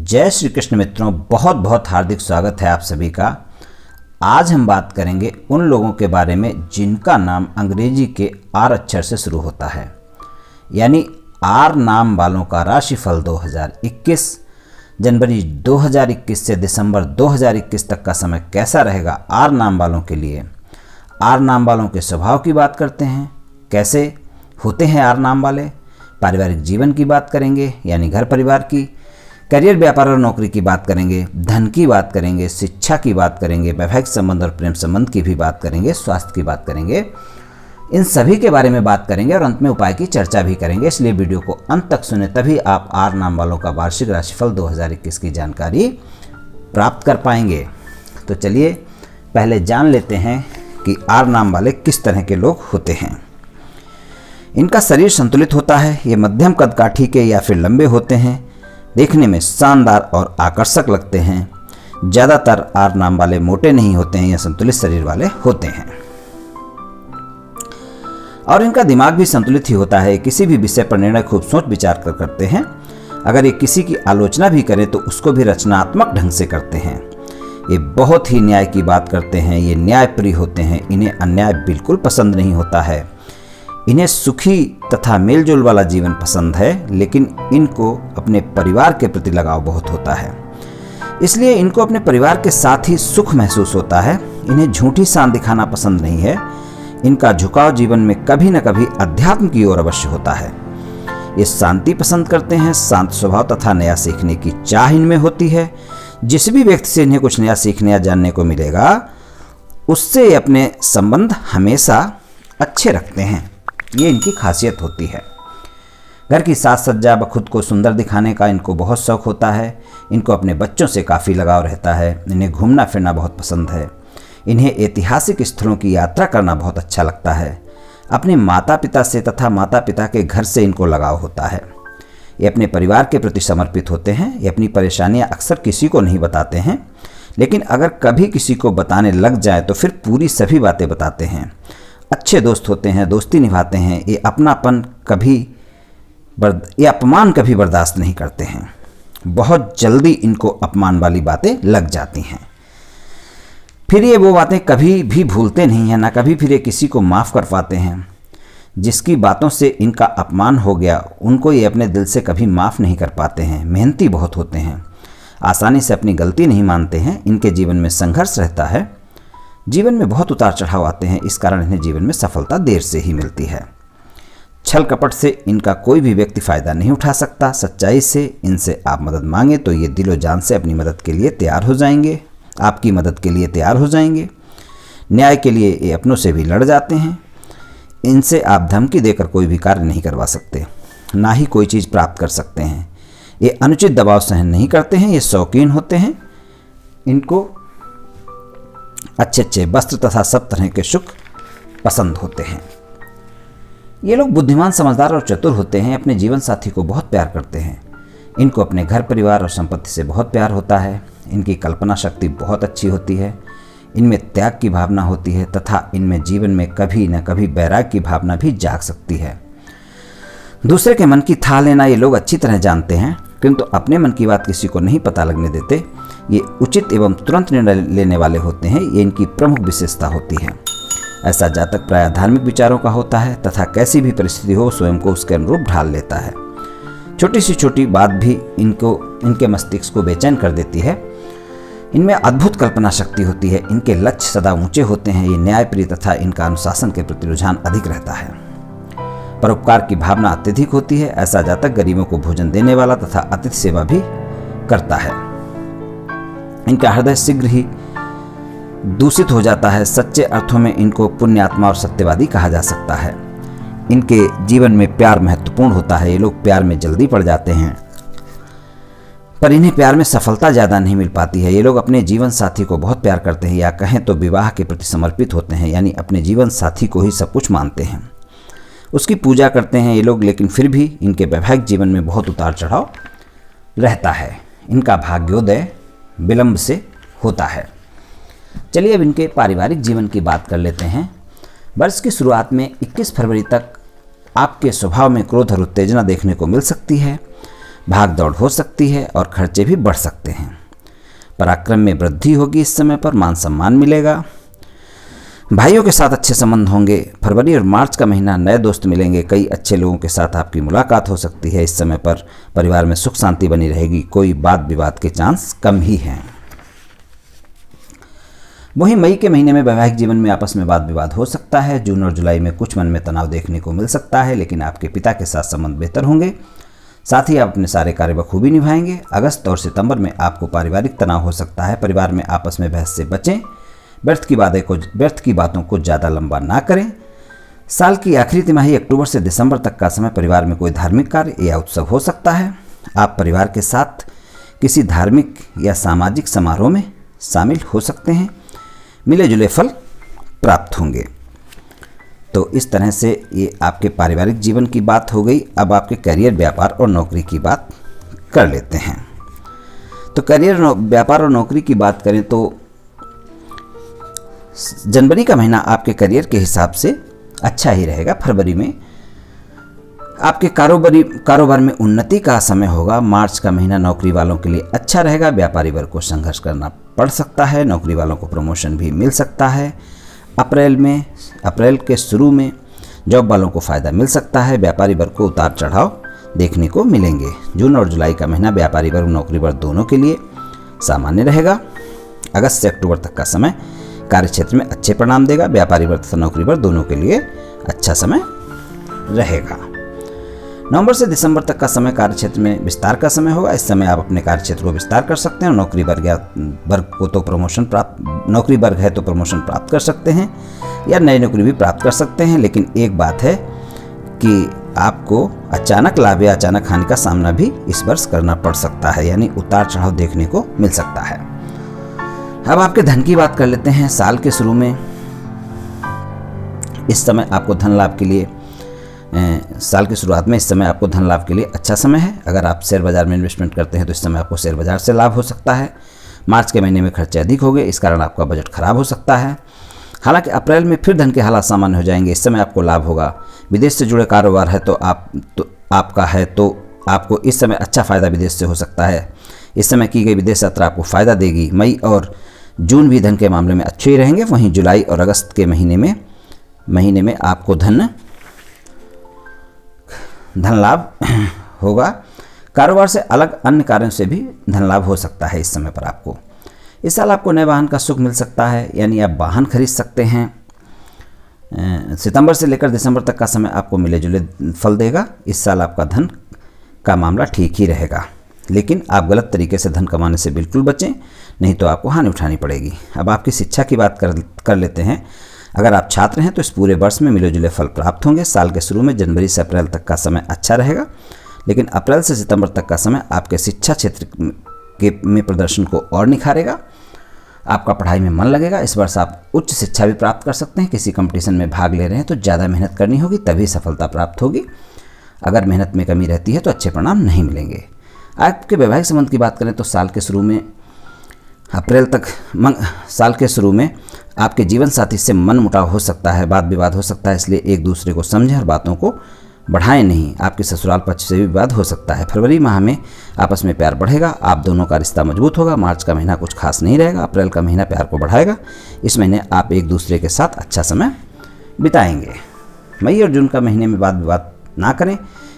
जय श्री कृष्ण मित्रों, बहुत बहुत हार्दिक स्वागत है आप सभी का। आज हम बात करेंगे उन लोगों के बारे में जिनका नाम अंग्रेजी के आर अक्षर से शुरू होता है, यानी आर नाम वालों का राशिफल 2021 जनवरी 2021 से दिसंबर 2021 तक का समय कैसा रहेगा आर नाम वालों के लिए। आर नाम वालों के स्वभाव की बात करते हैं, कैसे होते हैं आर नाम वाले। पारिवारिक जीवन की बात करेंगे, यानी घर परिवार की। करियर, व्यापार और नौकरी की बात करेंगे। धन की बात करेंगे, शिक्षा की बात करेंगे, वैवाहिक संबंध और प्रेम संबंध की भी बात करेंगे, स्वास्थ्य की बात करेंगे। इन सभी के बारे में बात करेंगे और अंत में उपाय की चर्चा भी करेंगे। इसलिए वीडियो को अंत तक सुने, तभी आप आर नाम वालों का वार्षिक राशिफल 2021 की जानकारी प्राप्त कर पाएंगे। तो चलिए पहले जान लेते हैं कि आर नाम वाले किस तरह के लोग होते हैं। इनका शरीर संतुलित होता है। ये मध्यम कदकाठी के या फिर लंबे होते हैं। देखने में शानदार और आकर्षक लगते हैं। ज़्यादातर आर नाम वाले मोटे नहीं होते हैं या संतुलित शरीर वाले होते हैं। और इनका दिमाग भी संतुलित ही होता है। किसी भी विषय पर निर्णय खूब सोच विचार कर करते हैं। अगर ये किसी की आलोचना भी करें तो उसको भी रचनात्मक ढंग से करते हैं। ये बहुत ही न्याय की बात करते हैं। ये न्यायप्रिय होते हैं। इन्हें अन्याय बिल्कुल पसंद नहीं होता है। इन्हें सुखी तथा मेलजोल वाला जीवन पसंद है, लेकिन इनको अपने परिवार के प्रति लगाव बहुत होता है। इसलिए इनको अपने परिवार के साथ ही सुख महसूस होता है। इन्हें झूठी शान दिखाना पसंद नहीं है। इनका झुकाव जीवन में कभी न कभी अध्यात्म की ओर अवश्य होता है। ये शांति पसंद करते हैं। शांत स्वभाव तथा नया सीखने की चाह इनमें होती है। जिस भी व्यक्ति से इन्हें कुछ नया सीखने या जानने को मिलेगा, उससे अपने संबंध हमेशा अच्छे रखते हैं। ये इनकी खासियत होती है। घर की साज सज्जा व खुद को सुंदर दिखाने का इनको बहुत शौक होता है। इनको अपने बच्चों से काफ़ी लगाव रहता है। इन्हें घूमना फिरना बहुत पसंद है। इन्हें ऐतिहासिक स्थलों की यात्रा करना बहुत अच्छा लगता है। अपने माता पिता से तथा माता पिता के घर से इनको लगाव होता है। ये अपने परिवार के प्रति समर्पित होते हैं। ये अपनी परेशानियां अक्सर किसी को नहीं बताते हैं, लेकिन अगर कभी किसी को बताने लग जाए तो फिर पूरी सभी बातें बताते हैं। अच्छे दोस्त होते हैं, दोस्ती निभाते हैं। ये अपमान कभी बर्दाश्त नहीं करते हैं। बहुत जल्दी इनको अपमान वाली बातें लग जाती हैं। फिर ये वो बातें कभी भी भूलते नहीं हैं, ना कभी फिर ये किसी को माफ़ कर पाते हैं। जिसकी बातों से इनका अपमान हो गया, उनको ये अपने दिल से कभी माफ़ नहीं कर पाते हैं। मेहनती बहुत होते हैं। आसानी से अपनी गलती नहीं मानते हैं। इनके जीवन में संघर्ष रहता है। जीवन में बहुत उतार चढ़ाव आते हैं। इस कारण इन्हें जीवन में सफलता देर से ही मिलती है। छल कपट से इनका कोई भी व्यक्ति फ़ायदा नहीं उठा सकता। सच्चाई से इनसे आप मदद मांगे तो ये दिलो जान से अपनी मदद के लिए तैयार हो जाएंगे। आपकी मदद के लिए तैयार हो जाएंगे। न्याय के लिए ये अपनों से भी लड़ जाते हैं। इनसे आप धमकी देकर कोई भी कार्य नहीं करवा सकते, ना ही कोई चीज़ प्राप्त कर सकते हैं। ये अनुचित दबाव सहन नहीं करते हैं। ये शौकीन होते हैं। इनको अच्छे अच्छे वस्त्र तथा सब तरह के सुख पसंद होते हैं। ये लोग बुद्धिमान, समझदार और चतुर होते हैं। अपने जीवन साथी को बहुत प्यार करते हैं। इनको अपने घर परिवार और संपत्ति से बहुत प्यार होता है। इनकी कल्पना शक्ति बहुत अच्छी होती है। इनमें त्याग की भावना होती है तथा इनमें जीवन में कभी न कभी वैराग्य की भावना भी जाग सकती है। दूसरे के मन की थाह लेना ये लोग अच्छी तरह जानते हैं, किंतु अपने मन की बात किसी को नहीं पता लगने देते। ये उचित एवं तुरंत निर्णय लेने वाले होते हैं। ये इनकी प्रमुख विशेषता होती है। ऐसा जातक प्रायः धार्मिक विचारों का होता है तथा कैसी भी परिस्थिति हो स्वयं को उसके अनुरूप ढाल लेता है। छोटी सी छोटी बात भी इनके मस्तिष्क को बेचैन कर देती है। इनमें अद्भुत कल्पना शक्ति होती है। इनके लक्ष्य सदा ऊंचे होते हैं। ये न्यायप्रिय तथा इनका अनुशासन के प्रति रुझान अधिक रहता है। परोपकार की भावना अत्यधिक होती है। ऐसा जातक गरीबों को भोजन देने वाला तथा अतिथि सेवा भी करता है। इनका हृदय शीघ्र ही दूषित हो जाता है। सच्चे अर्थों में इनको पुण्यात्मा और सत्यवादी कहा जा सकता है। इनके जीवन में प्यार महत्वपूर्ण होता है। ये लोग प्यार में जल्दी पड़ जाते हैं, पर इन्हें प्यार में सफलता ज़्यादा नहीं मिल पाती है। ये लोग अपने जीवन साथी को बहुत प्यार करते हैं, या कहें तो विवाह के प्रति समर्पित होते हैं, यानी अपने जीवन साथी को ही सब कुछ मानते हैं, उसकी पूजा करते हैं ये लोग। लेकिन फिर भी इनके वैवाहिक जीवन में बहुत उतार चढ़ाव रहता है। इनका भाग्योदय विलंब से होता है। चलिए अब इनके पारिवारिक जीवन की बात कर लेते हैं। वर्ष की शुरुआत में 21 फरवरी तक आपके स्वभाव में क्रोध और उत्तेजना देखने को मिल सकती है। भाग दौड़ हो सकती है और खर्चे भी बढ़ सकते हैं। पराक्रम में वृद्धि होगी, इस समय पर मान सम्मान मिलेगा। भाइयों के साथ अच्छे संबंध होंगे। फरवरी और मार्च का महीना नए दोस्त मिलेंगे, कई अच्छे लोगों के साथ आपकी मुलाकात हो सकती है। इस समय पर परिवार में सुख शांति बनी रहेगी, कोई वाद विवाद के चांस कम ही हैं। वहीं मई के महीने में वैवाहिक जीवन में आपस में वाद विवाद हो सकता है। जून और जुलाई में कुछ मन में तनाव देखने को मिल सकता है, लेकिन आपके पिता के साथ संबंध बेहतर होंगे। साथ ही आप अपने सारे कार्य बखूबी निभाएंगे। अगस्त और सितंबर में आपको पारिवारिक तनाव हो सकता है। परिवार में आपस में बहस से बचें। व्यर्थ की बातों को ज़्यादा लंबा ना करें। साल की आखिरी तिमाही अक्टूबर से दिसंबर तक का समय परिवार में कोई धार्मिक कार्य या उत्सव हो सकता है। आप परिवार के साथ किसी धार्मिक या सामाजिक समारोह में शामिल हो सकते हैं। मिले जुले फल प्राप्त होंगे। तो इस तरह से ये आपके पारिवारिक जीवन की बात हो गई। अब आपके करियर, व्यापार और नौकरी की बात कर लेते हैं। तो करियर, व्यापार और नौकरी की बात करें तो जनवरी का महीना आपके करियर के हिसाब से अच्छा ही रहेगा। फरवरी में आपके कारोबार में उन्नति का समय होगा। मार्च का महीना नौकरी वालों के लिए अच्छा रहेगा। व्यापारी वर्ग को संघर्ष करना पड़ सकता है। नौकरी वालों को प्रमोशन भी मिल सकता है। अप्रैल के शुरू में जॉब वालों को फ़ायदा मिल सकता है। व्यापारी वर्ग को उतार चढ़ाव देखने को मिलेंगे। जून और जुलाई का महीना व्यापारी वर्ग, नौकरी वर्ग दोनों के लिए सामान्य रहेगा। अगस्त से अक्टूबर तक का समय कार्य क्षेत्र में अच्छे परिणाम देगा। व्यापारी वर्ग तथा नौकरी वर्ग दोनों के लिए अच्छा समय रहेगा। नवंबर से दिसंबर तक का समय कार्य क्षेत्र में विस्तार का समय होगा। इस समय आप अपने कार्य क्षेत्र को विस्तार कर सकते हैं और नौकरी वर्ग है तो प्रमोशन प्राप्त कर सकते हैं या नई नौकरी भी प्राप्त कर सकते हैं। लेकिन एक बात है कि आपको अचानक लाभ या अचानक हानि का सामना भी इस वर्ष करना पड़ सकता है, यानी उतार चढ़ाव देखने को मिल सकता है। अब आपके धन की बात कर लेते हैं। साल के शुरू में इस समय आपको धन लाभ के लिए साल की शुरुआत में इस समय आपको धन लाभ के लिए अच्छा समय है। अगर आप शेयर बाजार में इन्वेस्टमेंट करते हैं तो इस समय आपको शेयर बाजार से लाभ हो सकता है। मार्च के महीने में खर्चे अधिक हो गए, इस कारण आपका बजट खराब हो सकता है। हालांकि अप्रैल में फिर धन के हालात सामान्य हो जाएंगे। इस समय आपको लाभ होगा। विदेश से जुड़े कारोबार है तो आपको इस समय अच्छा फायदा विदेश से हो सकता है। इस समय की गई विदेश यात्रा आपको फायदा देगी। मई और जून भी धन के मामले में अच्छे ही रहेंगे। वहीं जुलाई और अगस्त के महीने में आपको धन लाभ होगा। कारोबार से अलग अन्य कार्यों से भी धन लाभ हो सकता है। इस समय पर आपको इस साल आपको नए वाहन का सुख मिल सकता है, यानी आप वाहन खरीद सकते हैं। सितंबर से लेकर दिसंबर तक का समय आपको मिले जुले फल देगा। इस साल आपका धन का मामला ठीक ही रहेगा, लेकिन आप गलत तरीके से धन कमाने से बिल्कुल बचें, नहीं तो आपको हानि उठानी पड़ेगी। अब आपकी शिक्षा की बात कर लेते हैं। अगर आप छात्र हैं तो इस पूरे वर्ष में मिले जुले फल प्राप्त होंगे। साल के शुरू में जनवरी से अप्रैल तक का समय अच्छा रहेगा, लेकिन अप्रैल से सितंबर तक का समय आपके शिक्षा क्षेत्र में प्रदर्शन को और निखारेगा। आपका पढ़ाई में मन लगेगा। इस वर्ष आप उच्च शिक्षा भी प्राप्त कर सकते हैं। किसी कंपटीशन में भाग ले रहे हैं तो ज़्यादा मेहनत करनी होगी, तभी सफलता प्राप्त होगी। अगर मेहनत में कमी रहती है तो अच्छे परिणाम नहीं मिलेंगे। आपके वैवाहिक संबंध की बात करें तो साल के शुरू में आपके जीवन साथी से मन मुटाव हो सकता है, वाद विवाद हो सकता है, इसलिए एक दूसरे को समझें और बातों को बढ़ाएं नहीं। आपके ससुराल पक्ष से भी विवाद हो सकता है। फरवरी माह में आपस में प्यार बढ़ेगा। आप दोनों का रिश्ता मजबूत होगा। मार्च का महीना कुछ खास नहीं रहेगा। अप्रैल का महीना प्यार को बढ़ाएगा। इस महीने आप एक दूसरे के साथ अच्छा समय बिताएंगे। मई और जून का महीने में वाद विवाद ना करें,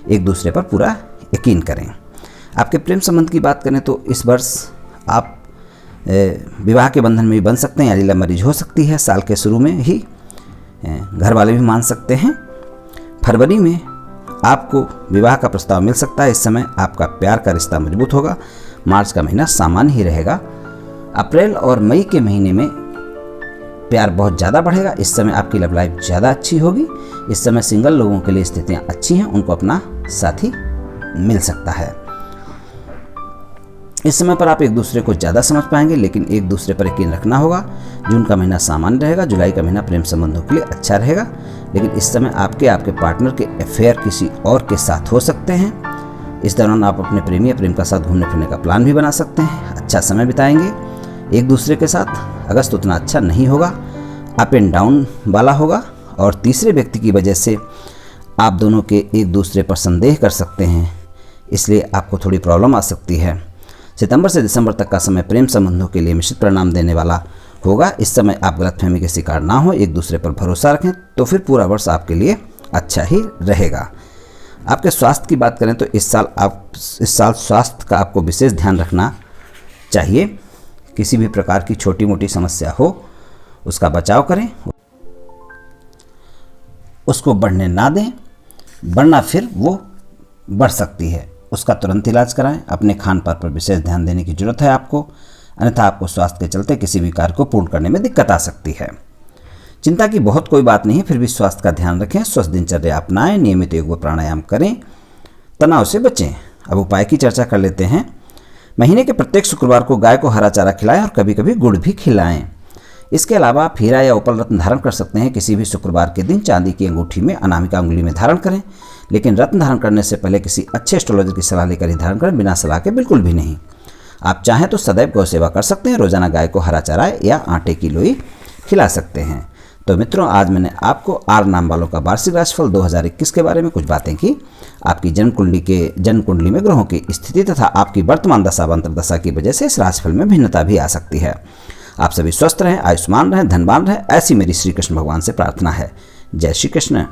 एक दूसरे पर पूरा यकीन करें। आपके प्रेम संबंध की बात करें तो इस वर्ष आप विवाह के बंधन में भी बन सकते हैं, यानी लव मैरिज हो सकती है। साल के शुरू में ही घर वाले भी मान सकते हैं। फरवरी में आपको विवाह का प्रस्ताव मिल सकता है। इस समय आपका प्यार का रिश्ता मजबूत होगा। मार्च का महीना सामान्य ही रहेगा। अप्रैल और मई के महीने में प्यार बहुत ज़्यादा बढ़ेगा। इस समय आपकी लव लाइफ ज़्यादा अच्छी होगी। इस समय सिंगल लोगों के लिए स्थितियाँ अच्छी हैं, उनको अपना साथी मिल सकता है। इस समय पर आप एक दूसरे को ज़्यादा समझ पाएंगे, लेकिन एक दूसरे पर यकीन रखना होगा। जून का महीना सामान्य रहेगा। जुलाई का महीना प्रेम संबंधों के लिए अच्छा रहेगा, लेकिन इस समय आपके पार्टनर के अफेयर किसी और के साथ हो सकते हैं। इस दौरान आप अपने प्रेमी या प्रेम का साथ घूमने फिरने का प्लान भी बना सकते हैं। अच्छा समय बिताएंगे एक दूसरे के साथ। अगस्त उतना अच्छा नहीं होगा, अप एंड डाउन वाला होगा, और तीसरे व्यक्ति की वजह से आप दोनों के एक दूसरे पर संदेह कर सकते हैं इसलिए आपको थोड़ी प्रॉब्लम आ सकती है। सितंबर से दिसंबर तक का समय प्रेम संबंधों के लिए मिश्रित परिणाम देने वाला होगा। इस समय आप गलतफहमी के शिकार ना हो, एक दूसरे पर भरोसा रखें, तो फिर पूरा वर्ष आपके लिए अच्छा ही रहेगा। आपके स्वास्थ्य की बात करें तो इस साल स्वास्थ्य का आपको विशेष ध्यान रखना चाहिए। किसी भी प्रकार की छोटी मोटी समस्या हो उसका बचाव करें, उसको बढ़ने ना दें, वरना फिर वो बढ़ सकती है। उसका तुरंत इलाज कराएं। अपने खान पान पर विशेष ध्यान देने की जरूरत है आपको, अन्यथा आपको स्वास्थ्य के चलते किसी भी कार्य को पूर्ण करने में दिक्कत आ सकती है। चिंता की बहुत कोई बात नहीं है, फिर भी स्वास्थ्य का ध्यान रखें, स्वस्थ दिनचर्या अपनाएं, नियमित योग व प्राणायाम करें, तनाव से बचें। अब उपाय की चर्चा कर लेते हैं। महीने के प्रत्येक शुक्रवार को गाय को हरा चारा खिलाएं और कभी कभी गुड़ भी खिलाएं। इसके अलावा आप हीरा या उपल रत्न धारण कर सकते हैं। किसी भी शुक्रवार के दिन चांदी की अंगूठी में अनामिका उंगली में धारण करें, लेकिन रत्न धारण करने से पहले किसी अच्छे एस्ट्रोलॉजर की सलाह लेकर ही धारण करें, बिना सलाह के बिल्कुल भी नहीं। आप चाहें तो सदैव गौ सेवा कर सकते हैं, रोजाना गाय को हरा चारा या आटे की लोई खिला सकते हैं। तो मित्रों, आज मैंने आपको आर नाम वालों का वार्षिक राशिफल 2021 के बारे में कुछ बातें की। आपकी जन्म कुंडली में ग्रहों की स्थिति तथा आपकी वर्तमान दशा व अंतर्दशा की वजह से इस राशिफल में भिन्नता भी आ सकती है। आप सभी स्वस्थ रहें, आयुष्मान रहें, धनवान रहें, ऐसी मेरी श्री कृष्ण भगवान से प्रार्थना है। जय श्री कृष्ण।